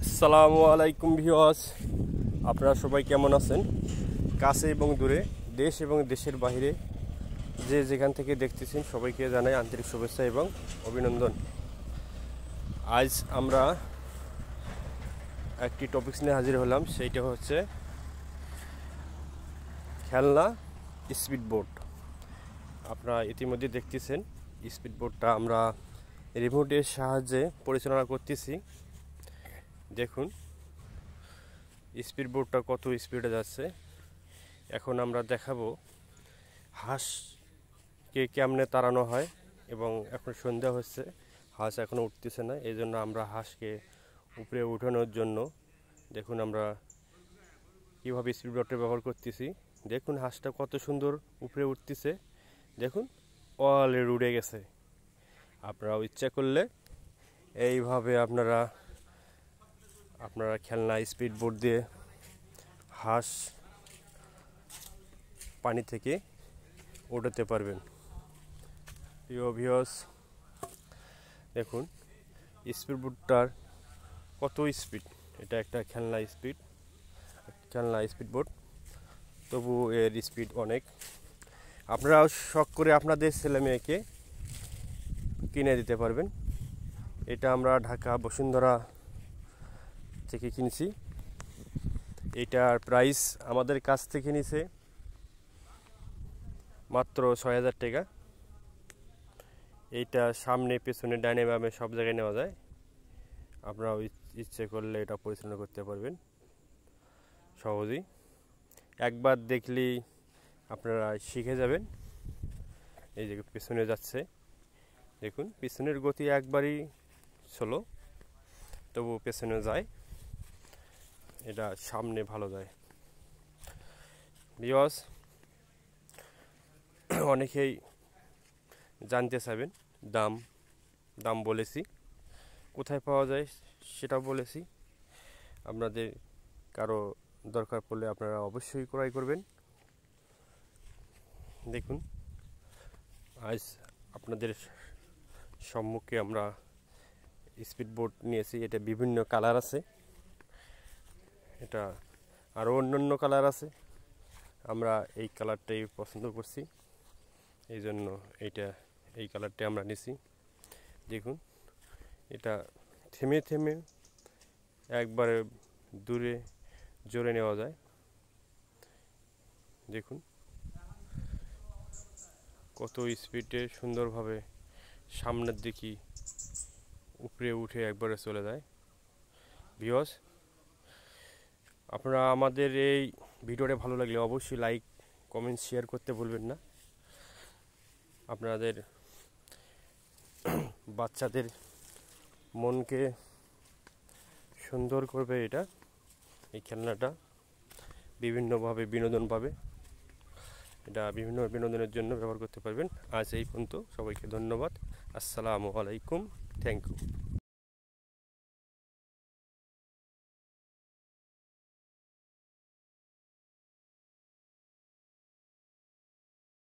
আসসালামু আলাইকুম ভিউয়ার্স, আপনারা সবাই কেমন আছেন? কাছে এবং দূরে, দেশ এবং দেশের বাইরে যে যেখান থেকে দেখতেছেন সবাইকে জানাই আন্তরিক শুভেচ্ছা এবং অভিনন্দন। আজ আমরা একটি টপিকস নিয়ে হাজির হলাম, সেইটা হচ্ছে খেলনা স্পিড বোট। আপনারা ইতিমধ্যে দেখতেছেন স্পিড বোটটা আমরা রিমোটের সাহায্যে পরিচালনা করতেছি। দেখুন স্পিড বোটটা কত স্পিডে যাচ্ছে। এখন আমরা দেখাবো হাঁসকে কেমনে তাড়ানো হয়, এবং এখন সন্ধ্যা হচ্ছে, হাঁস এখনও উঠতেছে না, এই জন্য আমরা হাঁসকে উপরে উঠানোর জন্য দেখুন আমরা কীভাবে স্পিড বোটটা ব্যবহার করতেছি। দেখুন হাঁসটা কত সুন্দর উপরে উঠতেছে, দেখুন অলরেডি উড়ে গেছে। আপনারাও ইচ্ছা করলে এইভাবে আপনারা খেলনা স্পিড বোট দিয়ে হাঁস পানি থেকে উঠাতে পারবেন। প্রিয় ভিউয়ার্স, দেখুন স্পিড বোটটার কত স্পিড। এটা একটা খেলনা স্পিড বোট, তবু এর স্পিড অনেক। আপনারাও শখ করে আপনাদের ছেলে মেয়েকে কিনে দিতে পারবেন। এটা আমরা ঢাকা বসুন্ধরা থেকে কিনেছি। এটার প্রাইস আমাদের কাছ থেকে নিছে মাত্র ৬,০০০ টাকা। এইটা সামনে পেছনে ডাইনে বামে সব জায়গায় নেওয়া যায়। আপনারাও ইচ্ছে করলে এটা পরিচালনা করতে পারবেন সহজেই। একবার দেখলেই আপনারা শিখে যাবেন। এই যে পেছনে যাচ্ছে, দেখুন পেছনের গতি একবারই স্লো, তবু পেছনে যায়, এটা সামনে ভালো যায়। ভিউয়ার্স, অনেকেই জানতে চাইবেন দাম বলেছি, কোথায় পাওয়া যায় সেটাও বলেছি। আপনাদের কারো দরকার পড়লে আপনারা অবশ্যই ক্রয় করবেন। দেখুন আজ আপনাদের সম্মুখে আমরা স্পিড বোট নিয়েছি। এটা বিভিন্ন কালার আছে, এটা আরও অন্যান্য কালার আছে। আমরা এই কালারটাই পছন্দ করছি, এই জন্য এই কালারটাই আমরা নিছি। দেখুন এটা থেমে থেমে একবারে দূরে জোরে নেওয়া যায়। দেখুন কত স্পিডে সুন্দরভাবে সামনের দিকে উপরে উঠে একবারে চলে যায়। ভিউয়ার্স, আপনারা আমাদের এই ভিডিওটা ভালো লাগলে অবশ্যই লাইক কমেন্ট শেয়ার করতে ভুলবেন না। আপনাদের বাচ্চাদের মনকে সুন্দর করবে এই খেলনাটা, বিভিন্নভাবে বিনোদন পাবে। এটা বিভিন্ন বিনোদনের জন্য ব্যবহার করতে পারবেন। আজ এই পর্যন্ত, সবাইকে ধন্যবাদ। আসসালামু আলাইকুম, থ্যাংক ইউ।